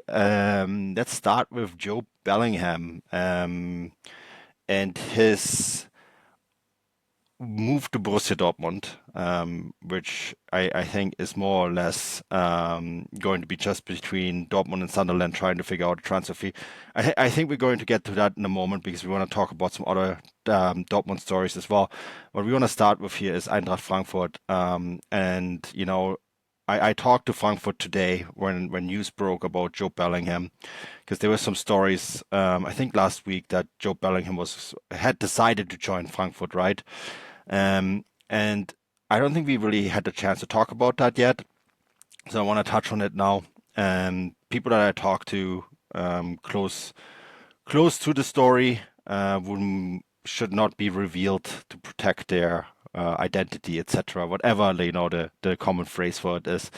let's start with Joe Bellingham and his move to Borussia Dortmund, which I think is more or less going to be just between Dortmund and Sunderland trying to figure out a transfer fee. I think we're going to get to that in a moment because we want to talk about some other Dortmund stories as well. What we want to start with here is Eintracht Frankfurt. And, I talked to Frankfurt today when news broke about Joe Bellingham because there were some stories, I think last week, that Joe Bellingham had decided to join Frankfurt, right? And I don't think we really had the chance to talk about that yet. So I want to touch on it now. People that I talked to close to the story should not be revealed to protect their identity, etc. Whatever the common phrase for it is,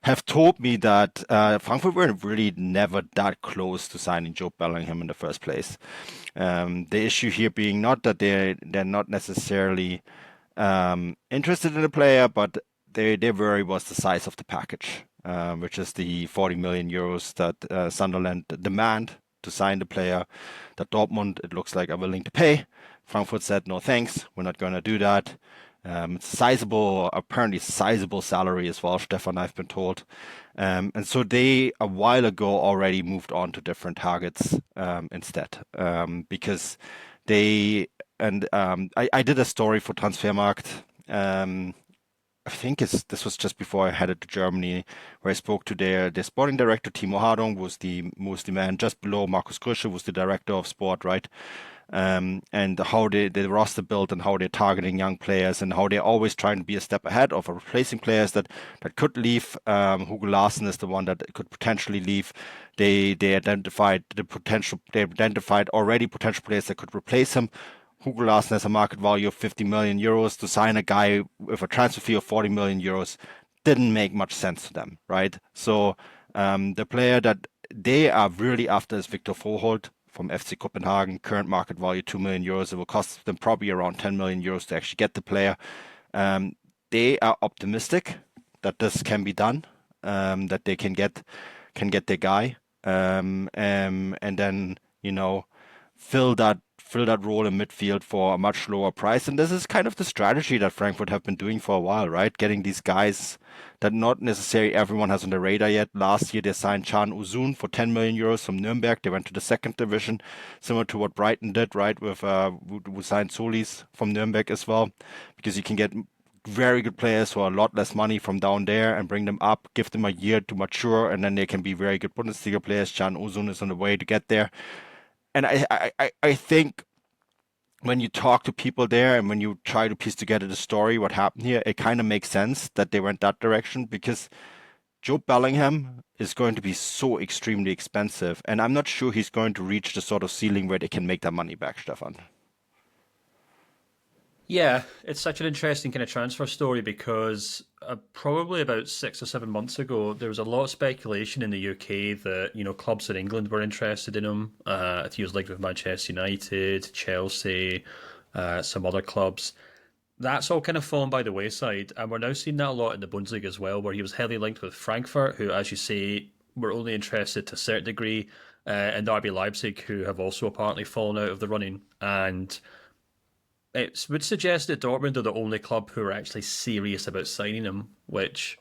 have told me that Frankfurt were really never that close to signing Joe Bellingham in the first place. The issue here being not that they're not necessarily interested in the player, but their worry was the size of the package, which is the 40 million euros that Sunderland demand to sign the player, that Dortmund, it looks like, are willing to pay. Frankfurt said, no thanks, we're not going to do that. It's apparently sizable salary as well, Stefan, I've been told. And so they, a while ago, already moved on to different targets instead, because I did a story for Transfermarkt. I think this was just before I headed to Germany, where I spoke to their sporting director, Timo Hardung, was the man just below Markus Krösche, was the director of sport, right? And how the roster built and how they're targeting young players and how they're always trying to be a step ahead of replacing players that could leave. Hugo Larsson is the one that could potentially leave. They identified already potential players that could replace him. Hugo Larsson has a market value of 50 million euros. To sign a guy with a transfer fee of 40 million euros didn't make much sense to them, right? So the player that they are really after is Victor Froholt from FC Copenhagen, current market value 2 million euros. It will cost them probably around 10 million euros to actually get the player. They are optimistic that this can be done, that they can get their guy, and then fill that role in midfield for a much lower price. And this is kind of the strategy that Frankfurt have been doing for a while, right? Getting these guys that not necessarily everyone has on the radar yet. Last year, they signed Can Uzun for 10 million euros from Nuremberg. They went to the second division, similar to what Brighton did, right? With who signed Solis from Nuremberg as well, because you can get very good players for a lot less money from down there and bring them up, give them a year to mature, and then they can be very good Bundesliga players. Can Uzun is on the way to get there. And I think when you talk to people there and when you try to piece together the story, what happened here, it kind of makes sense that they went that direction because Joe Bellingham is going to be so extremely expensive. And I'm not sure he's going to reach the sort of ceiling where they can make that money back, Stefan. Yeah, it's such an interesting kind of transfer story because probably about 6 or 7 months ago, there was a lot of speculation in the UK that, clubs in England were interested in him. I think he was linked with Manchester United, Chelsea, some other clubs. That's all kind of fallen by the wayside, and we're now seeing that a lot in the Bundesliga as well, where he was heavily linked with Frankfurt, who, as you say, were only interested to a certain degree, and RB Leipzig, who have also apparently fallen out of the running. And it would suggest that Dortmund are the only club who are actually serious about signing him, which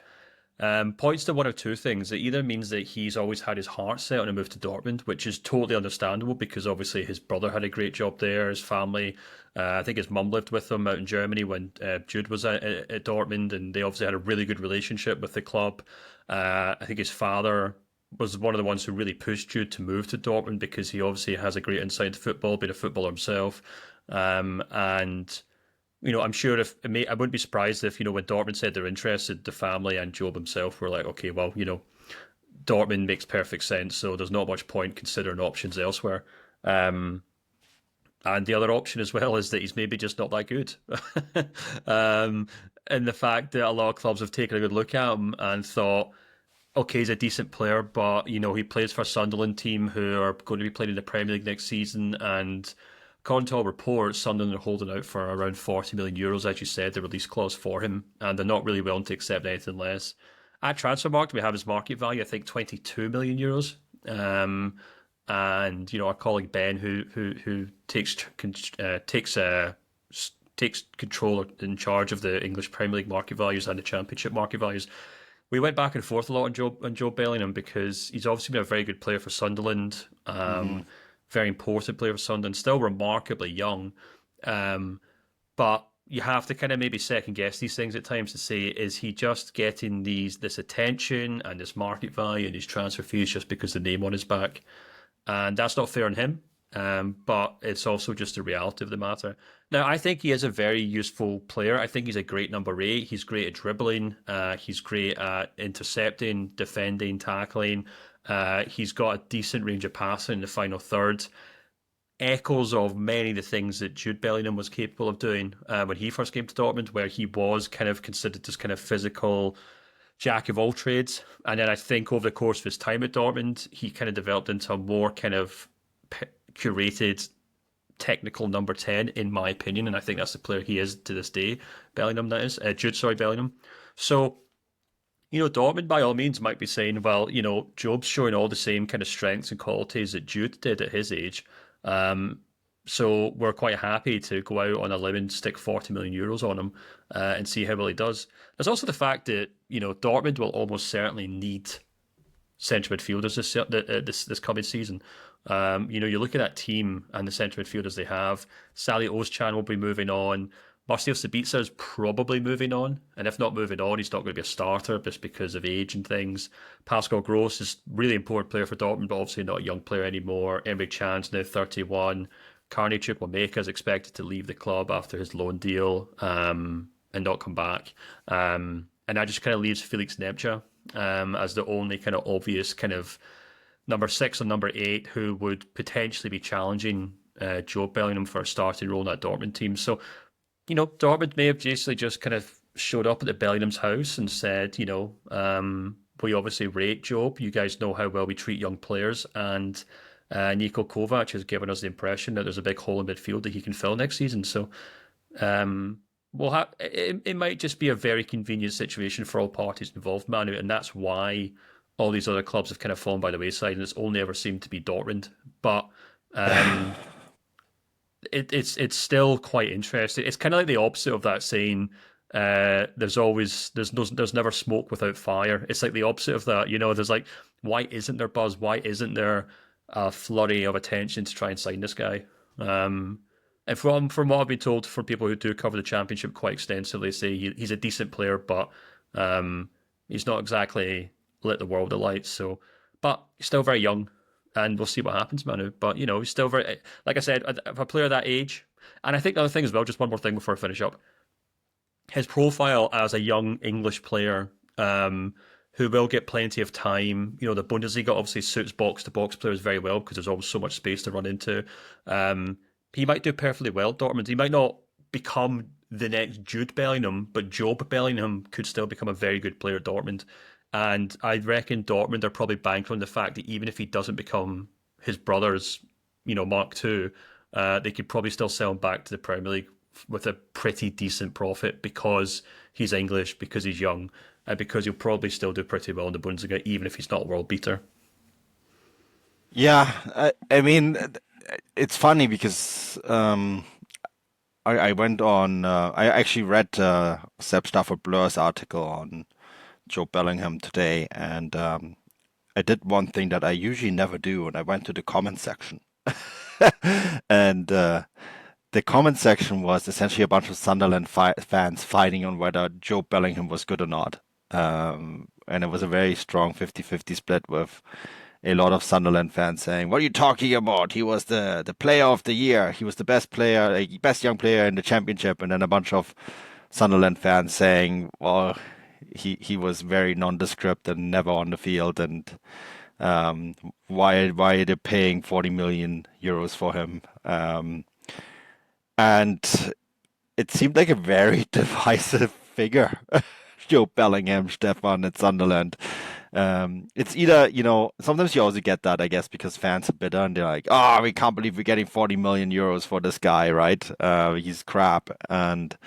points to one of two things. It either means that he's always had his heart set on a move to Dortmund, which is totally understandable because obviously his brother had a great job there, his family. I think his mum lived with him out in Germany when Jude was at Dortmund, and they obviously had a really good relationship with the club. I think his father was one of the ones who really pushed Jude to move to Dortmund because he obviously has a great insight to football, being a footballer himself. And I'm sure I wouldn't be surprised if, when Dortmund said they're interested, the family and Job himself were like, okay, well, Dortmund makes perfect sense, so there's not much point considering options elsewhere. And the other option as well is that he's maybe just not that good. And the fact that a lot of clubs have taken a good look at him and thought, okay, he's a decent player, but, he plays for a Sunderland team who are going to be playing in the Premier League next season, and according to all reports, Sunderland are holding out for around 40 million euros, as you said, the release clause for him, and they're not really willing to accept anything less. At Transfermarkt, we have his market value, I think 22 million euros, And our colleague Ben, who takes control in charge of the English Premier League market values and the Championship market values. We went back and forth a lot on Jobe Bellingham because he's obviously been a very good player for Sunderland, Hmm. very important player for Sunderland, still remarkably young. Um, but you have to kind of maybe second guess these things at times to say, is he just getting this attention and this market value and his transfer fees just because the name on his back? And that's not fair on him. But it's also just the reality of the matter. Now, I think he is a very useful player. I think he's a great number 8. He's great at dribbling. He's great at intercepting, defending, tackling. He's got a decent range of passing in the final third. Echoes of many of the things that Jude Bellingham was capable of doing when he first came to Dortmund, where he was kind of considered this kind of physical jack of all trades. And then I think over the course of his time at Dortmund, he kind of developed into a more kind of curated technical number 10, in my opinion. And I think that's the player he is to this day. Bellingham, that is. Jude, sorry, Bellingham. So, Dortmund by all means might be saying, well, Jobe's showing all the same kind of strengths and qualities that Jude did at his age. Um, so we're quite happy to go out on a limb, stick 40 million euros on him and see how well he does. There's also the fact that, Dortmund will almost certainly need central midfielders this coming season. You look at that team and the central midfielders they have. Sally Ozcan will be moving on. Marcel Sabitzer is probably moving on, and if not moving on, he's not going to be a starter just because of age and things. Pascal Gross is a really important player for Dortmund, but obviously not a young player anymore. Emre Can's now 31. Carney Chukwuemeka is expected to leave the club after his loan deal and not come back. And that just kind of leaves Felix Nemcha as the only kind of obvious kind of number 6 or number 8 who would potentially be challenging Jobe Bellingham for a starting role in that Dortmund team. So, Dortmund may have basically just kind of showed up at the Bellingham's house and said, we obviously rate Jobe. You guys know how well we treat young players. And Niko Kovac has given us the impression that there's a big hole in midfield that he can fill next season. So it might just be a very convenient situation for all parties involved, Manu. And that's why all these other clubs have kind of fallen by the wayside. And it's only ever seemed to be Dortmund. But it's still quite interesting. It's kind of like the opposite of that saying, there's never smoke without fire. It's like the opposite of that. There's like, why isn't there buzz? Why isn't there a flurry of attention to try and sign this guy? And from what I've been told from people who do cover the championship quite extensively, say he's a decent player, but he's not exactly lit the world alight. So, but he's still very young, and we'll see what happens, Manu. But he's still very, like I said, if a player that age, and I think the other thing as well, just one more thing before I finish up, his profile as a young English player who will get plenty of time. The Bundesliga obviously suits box-to-box players very well because there's always so much space to run into. He might do perfectly well at Dortmund. He might not become the next Jude Bellingham, but Jobe Bellingham could still become a very good player at Dortmund. And I reckon Dortmund are probably banking on the fact that even if he doesn't become his brother's, Mark II, they could probably still sell him back to the Premier League with a pretty decent profit because he's English, because he's young, and because he'll probably still do pretty well in the Bundesliga, even if he's not a world beater. Yeah, I mean, it's funny because I went on. I actually read Sepp Stafford Blur's article on Joe Bellingham today, and I did one thing that I usually never do, and I went to the comment section. And the comment section was essentially a bunch of Sunderland fans fighting on whether Joe Bellingham was good or not. And it was a very strong 50-50 split with a lot of Sunderland fans saying, "What are you talking about? He was the player of the year. He was the best player, best young player in the championship." And then a bunch of Sunderland fans saying, "Well, he was very nondescript and never on the field, and why are they paying 40 million euros for him?" And it seemed like a very divisive figure, Joe Bellingham, Stefan at Sunderland. It's either, sometimes you also get that, I guess, because fans are bitter and they're like, "Oh, we can't believe we're getting 40 million euros for this guy, right? He's crap." And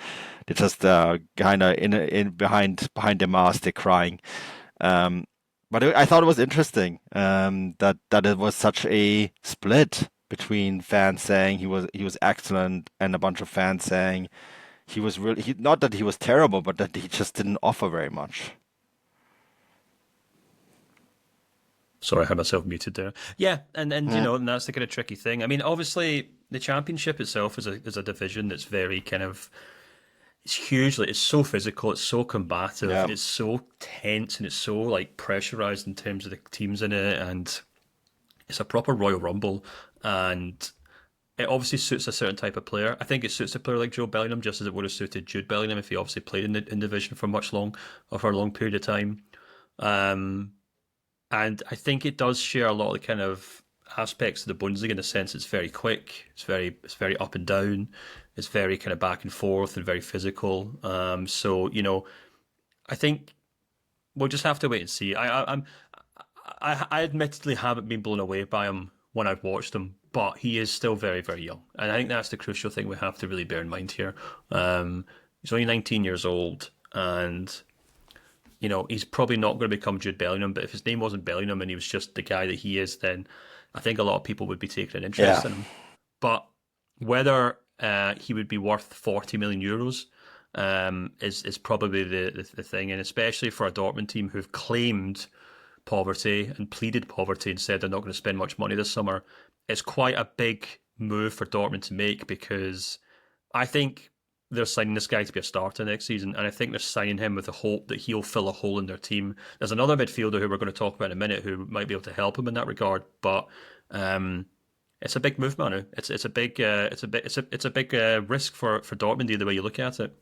they're just kind of in behind the mask, they're crying. Um, but I thought it was interesting that it was such a split between fans saying he was excellent and a bunch of fans saying he was really not that he was terrible, but that he just didn't offer very much. Sorry, I had myself muted there. Yeah, and Yeah, and that's the kind of tricky thing. I mean, obviously, the championship itself is a division that's very kind of it's hugely it's so physical, it's so combative, yeah, and it's so tense, and it's so like pressurized in terms of the teams in it, and it's a proper Royal Rumble, and it obviously suits a certain type of player. I think it suits a player like Joe Bellingham just as it would have suited Jude Bellingham if he obviously played in division for much long or for a long period of time. Um, and I think it does share a lot of the kind of aspects of the Bundesliga in the sense it's very quick, it's very up and down, it's very kind of back and forth and very physical. So I think we'll just have to wait and see. I admittedly haven't been blown away by him when I've watched him, but he is still very, very young. And I think that's the crucial thing we have to really bear in mind here. He's only 19 years old, and he's probably not going to become Jude Bellingham, but if his name wasn't Bellingham and he was just the guy that he is, then I think a lot of people would be taking an yeah, interest in him. But whether he would be worth 40 million euros is probably the thing, and especially for a Dortmund team who've claimed poverty and pleaded poverty and said they're not going to spend much money this summer, it's quite a big move for Dortmund to make because I think they're signing this guy to be a starter next season, and I think they're signing him with the hope that he'll fill a hole in their team. There's another midfielder who we're going to talk about in a minute who might be able to help him in that regard, but it's a big move, Manu. It's a big risk for Dortmund either way you look at it.